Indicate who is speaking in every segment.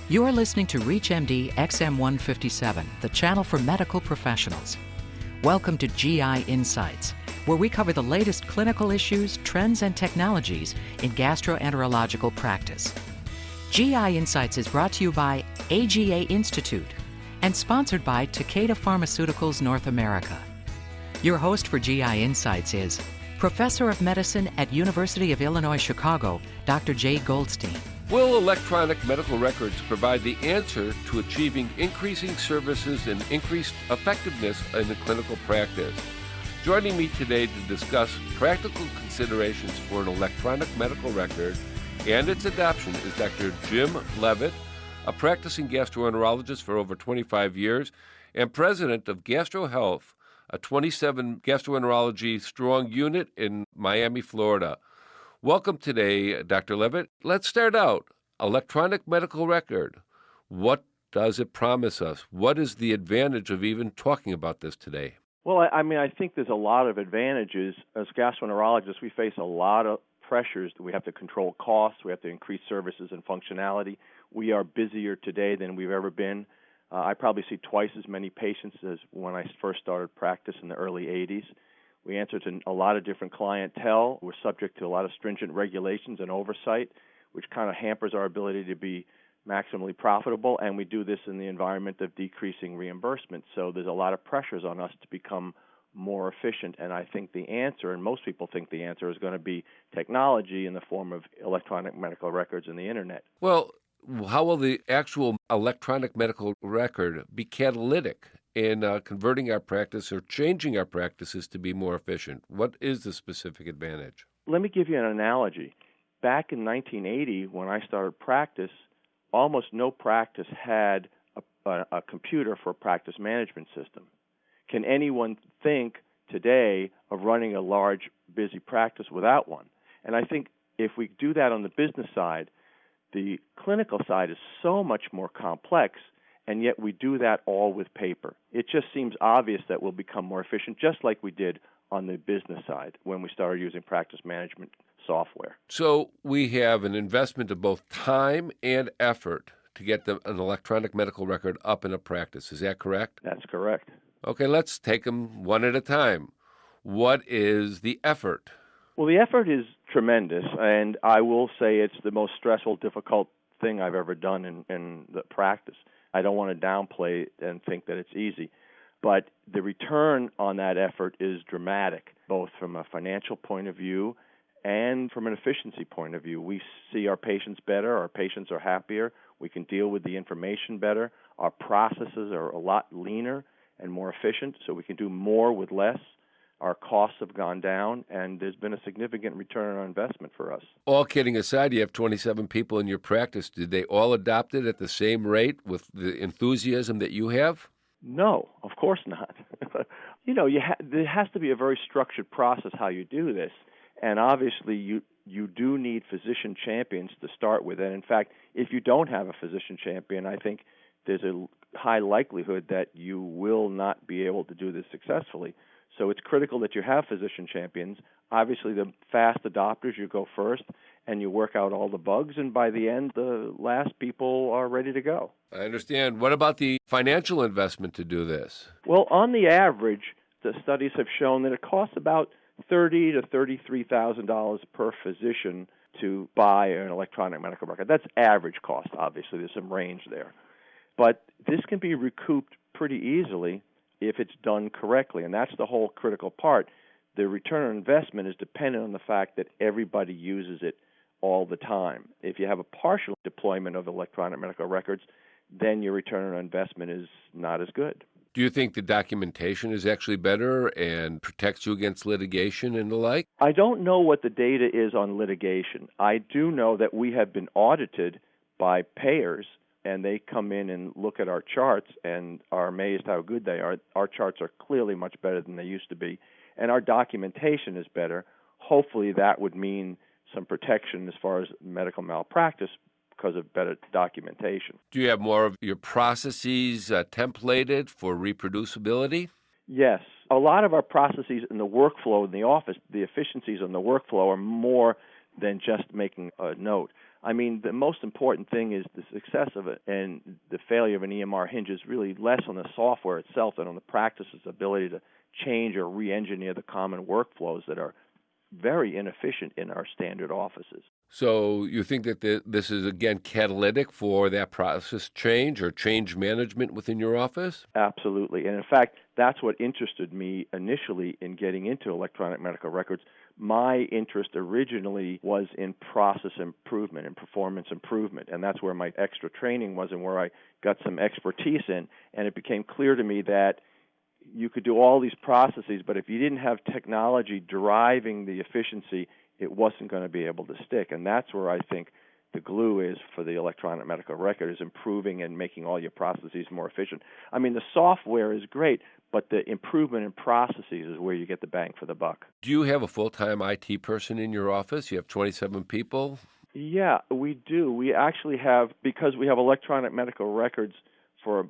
Speaker 1: You are listening to ReachMD XM157, the channel for medical professionals. Welcome to GI Insights, where we cover the latest clinical issues, trends, and technologies in gastroenterological practice. GI Insights is brought to you by AGA Institute and sponsored by Takeda Pharmaceuticals North America. Your host for GI Insights is Professor of Medicine at University of Illinois Chicago, Dr. J. Goldstein.
Speaker 2: Will electronic medical records provide the answer to achieving increasing services and increased effectiveness in the clinical practice? Joining me today to discuss practical considerations for an electronic medical record and its adoption is Dr. Jim Leavitt, a practicing gastroenterologist for over 25 years and president of GastroHealth, a 27 gastroenterology strong unit in Miami, Florida. Welcome today, Dr. Leavitt. Let's start out. Electronic medical record. What does it promise us? What is the advantage of even talking about this today?
Speaker 3: Well, I think there's a lot of advantages. As gastroenterologists, we face a lot of pressures. We have to control costs. We have to increase services and functionality. We are busier today than we've ever been. I probably see twice as many patients as when I first started practice in the early 80s. We answer to a lot of different clientele. We're subject to a lot of stringent regulations and oversight, which kind of hampers our ability to be maximally profitable, and we do this in the environment of decreasing reimbursement. So there's a lot of pressures on us to become more efficient, and I think the answer, and most people think the answer, is going to be technology in the form of electronic medical records and the Internet.
Speaker 2: Well, how will the actual electronic medical record be catalytic in converting our practice or changing our practices to be more efficient? What is the specific advantage?
Speaker 3: Let me give you an analogy. Back in 1980, when I started practice, almost no practice had a computer for a practice management system. Can anyone think today of running a large, busy practice without one? And I think if we do that on the business side, the clinical side is so much more complex, and yet we do that all with paper. It just seems obvious that we'll become more efficient, just like we did on the business side when we started using practice management software.
Speaker 2: So we have an investment of both time and effort to get an electronic medical record up in a practice. Is that correct?
Speaker 3: That's correct.
Speaker 2: Okay, let's take them one at a time. What is the effort?
Speaker 3: Well, the effort is tremendous, and I will say it's the most stressful, difficult thing I've ever done in the practice. I don't want to downplay and think that it's easy, but the return on that effort is dramatic, both from a financial point of view and from an efficiency point of view. We see our patients better, our patients are happier, we can deal with the information better, our processes are a lot leaner and more efficient, so we can do more with less. Our costs have gone down, and there's been a significant return on investment for us.
Speaker 2: All kidding aside, you have 27 people in your practice. Did they all adopt it at the same rate with the enthusiasm that you have?
Speaker 3: No, of course not. There has to be a very structured process how you do this, and obviously you do need physician champions to start with. And in fact, if you don't have a physician champion, I think there's a high likelihood that you will not be able to do this successfully. So it's critical that you have physician champions. Obviously, the fast adopters, you go first, and you work out all the bugs, and by the end, the last people are ready to go.
Speaker 2: I understand. What about the financial investment to do this?
Speaker 3: Well, on the average, the studies have shown that it costs about $30,000 to $33,000 per physician to buy an electronic medical record. That's average cost, obviously. There's some range there. But this can be recouped pretty easily if it's done correctly, and that's the whole critical part. The return on investment is dependent on the fact that everybody uses it all the time. If you have a partial deployment of electronic medical records, then your return on investment is not as good.
Speaker 2: Do you think the documentation is actually better and protects you against litigation and the like?
Speaker 3: I don't know what the data is on litigation. I do know that we have been audited by payers, and they come in and look at our charts and are amazed how good they are. Our charts are clearly much better than they used to be, and our documentation is better. Hopefully that would mean some protection as far as medical malpractice because of better documentation.
Speaker 2: Do you have more of your processes templated for reproducibility?
Speaker 3: Yes. A lot of our processes in the workflow in the office, the efficiencies in the workflow are more than just making a note. I mean, the most important thing is the success of it, and the failure of an EMR hinges really less on the software itself than on the practice's ability to change or re-engineer the common workflows that are very inefficient in our standard offices.
Speaker 2: So you think that this is, again, catalytic for that process change or change management within your office?
Speaker 3: Absolutely. And in fact, that's what interested me initially in getting into electronic medical records. My interest originally was in process improvement and performance improvement, and that's where my extra training was and where I got some expertise in. And it became clear to me that you could do all these processes, but if you didn't have technology driving the efficiency, it wasn't going to be able to stick. And that's where I think the glue is for the electronic medical record, is improving and making all your processes more efficient. I mean, the software is great, but the improvement in processes is where you get the bang for the buck.
Speaker 2: Do you have a full-time IT person in your office? You have 27 people?
Speaker 3: Yeah, we do. We actually have, because we have electronic medical records for a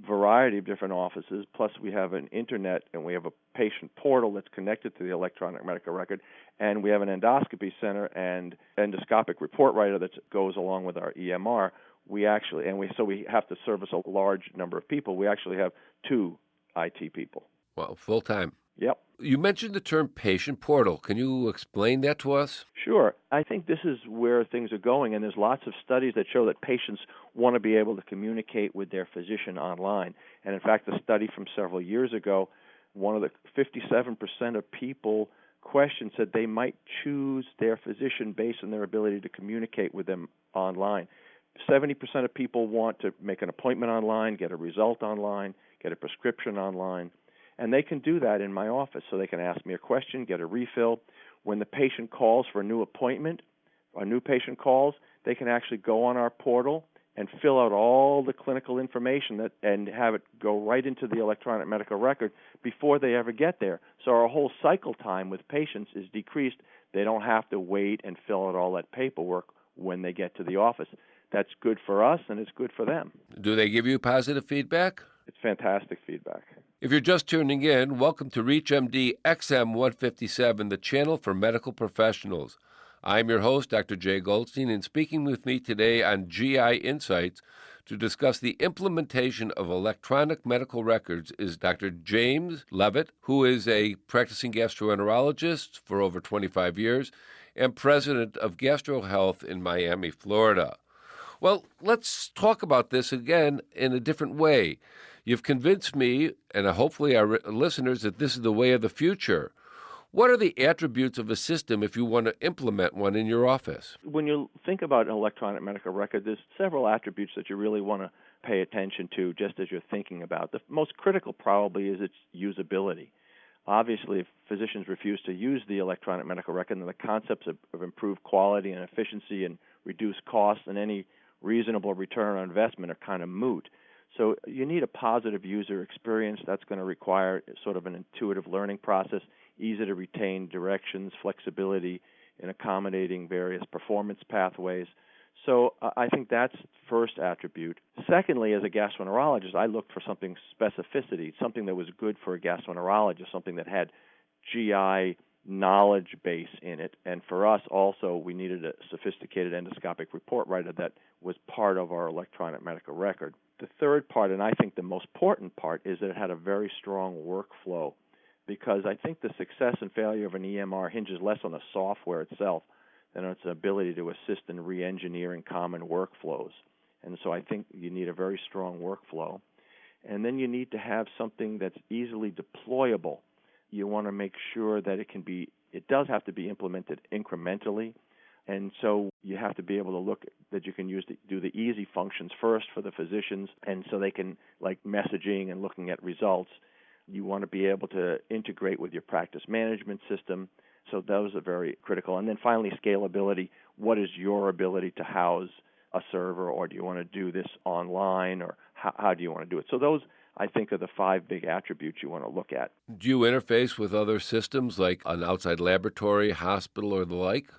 Speaker 3: variety of different offices, plus we have an internet and we have a patient portal that's connected to the electronic medical record, and we have an endoscopy center and endoscopic report writer that goes along with our EMR. We have to service a large number of people. We actually have 2 IT people.
Speaker 2: Well, full-time.
Speaker 3: Yep.
Speaker 2: You mentioned the term patient portal. Can you explain that to us?
Speaker 3: Sure. I think this is where things are going, and there's lots of studies that show that patients want to be able to communicate with their physician online. And in fact, a study from several years ago, one of the 57% of people questioned said they might choose their physician based on their ability to communicate with them online. 70% of people want to make an appointment online, get a result online, get a prescription online. And they can do that in my office. So they can ask me a question, get a refill. When the patient calls for a new appointment, a new patient calls, they can actually go on our portal and fill out all the clinical information and have it go right into the electronic medical record before they ever get there. So our whole cycle time with patients is decreased. They don't have to wait and fill out all that paperwork when they get to the office. That's good for us, and it's good for them.
Speaker 2: Do they give you positive feedback?
Speaker 3: It's fantastic feedback.
Speaker 2: If you're just tuning in, welcome to ReachMD XM157, the channel for medical professionals. I'm your host, Dr. Jay Goldstein, and speaking with me today on GI Insights to discuss the implementation of electronic medical records is Dr. James Leavitt, who is a practicing gastroenterologist for over 25 years and president of GastroHealth in Miami, Florida. Well, let's talk about this again in a different way. You've convinced me, and hopefully our listeners, that this is the way of the future. What are the attributes of a system if you want to implement one in your office?
Speaker 3: When you think about an electronic medical record, there's several attributes that you really want to pay attention to just as you're thinking about. The most critical probably is its usability. Obviously, if physicians refuse to use the electronic medical record, then the concepts of improved quality and efficiency and reduced costs and any reasonable return on investment are kind of moot. So you need a positive user experience. That's going to require sort of an intuitive learning process, easy to retain directions, flexibility in accommodating various performance pathways. So I think that's first attribute. Secondly, as a gastroenterologist, I looked for something specificity, something that was good for a gastroenterologist, something that had GI knowledge base in it. And for us also, we needed a sophisticated endoscopic report writer that was part of our electronic medical record. The third part, and I think the most important part, is that it had a very strong workflow, because I think the success and failure of an EMR hinges less on the software itself than on its ability to assist in re-engineering common workflows. And so I think you need a very strong workflow. And then you need to have something that's easily deployable. You want to make sure that it does have to be implemented incrementally. And so you have to be able to look that you can do the easy functions first for the physicians, and so they can, like messaging and looking at results. You want to be able to integrate with your practice management system. So those are very critical. And then finally, scalability. What is your ability to house a server, or do you want to do this online, or how do you want to do it? So those, I think, are the 5 big attributes you want to look at.
Speaker 2: Do you interface with other systems like an outside laboratory, hospital, or the like?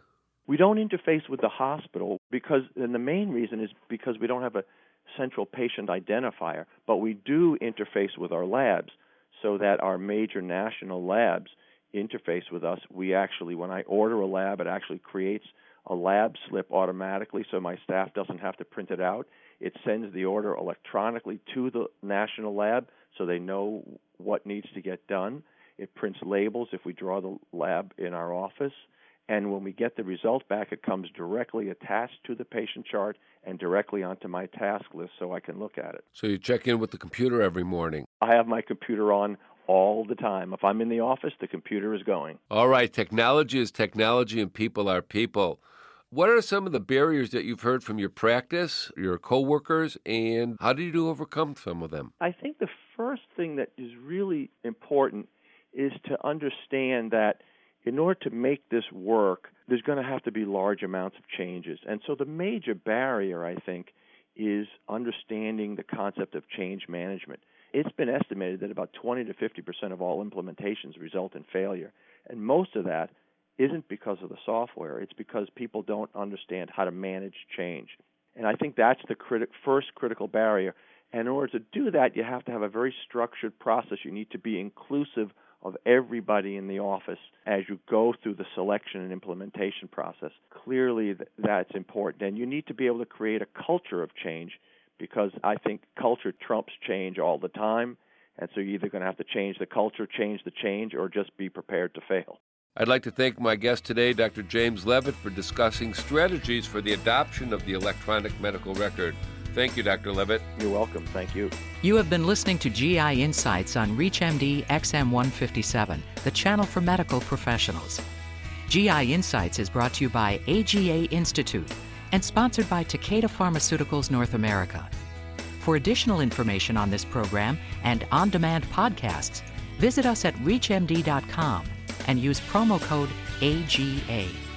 Speaker 3: We don't interface with the hospital and the main reason is because we don't have a central patient identifier, but we do interface with our labs so that our major national labs interface with us. We actually, when I order a lab, it actually creates a lab slip automatically so my staff doesn't have to print it out. It sends the order electronically to the national lab so they know what needs to get done. It prints labels if we draw the lab in our office. And when we get the result back, it comes directly attached to the patient chart and directly onto my task list so I can look at it.
Speaker 2: So you check in with the computer every morning.
Speaker 3: I have my computer on all the time. If I'm in the office, the computer is going.
Speaker 2: All right, technology is technology and people are people. What are some of the barriers that you've heard from your practice, your coworkers, and how did you overcome some of them?
Speaker 3: I think the first thing that is really important is to understand that in order to make this work, there's going to have to be large amounts of changes. And so the major barrier, I think, is understanding the concept of change management. It's been estimated that about 20 to 50% of all implementations result in failure. And most of that isn't because of the software. It's because people don't understand how to manage change. And I think that's the first critical barrier. And in order to do that, you have to have a very structured process. You need to be inclusive of everybody in the office as you go through the selection and implementation process. Clearly, that's important. And you need to be able to create a culture of change because I think culture trumps change all the time. And so you're either going to have to change the culture, change the change, or just be prepared to fail.
Speaker 2: I'd like to thank my guest today, Dr. James Leavitt, for discussing strategies for the adoption of the electronic medical record. Thank you, Dr. Leavitt.
Speaker 3: You're welcome. Thank you.
Speaker 1: You have been listening to GI Insights on ReachMD XM157, the channel for medical professionals. GI Insights is brought to you by AGA Institute and sponsored by Takeda Pharmaceuticals North America. For additional information on this program and on-demand podcasts, visit us at reachmd.com and use promo code AGA.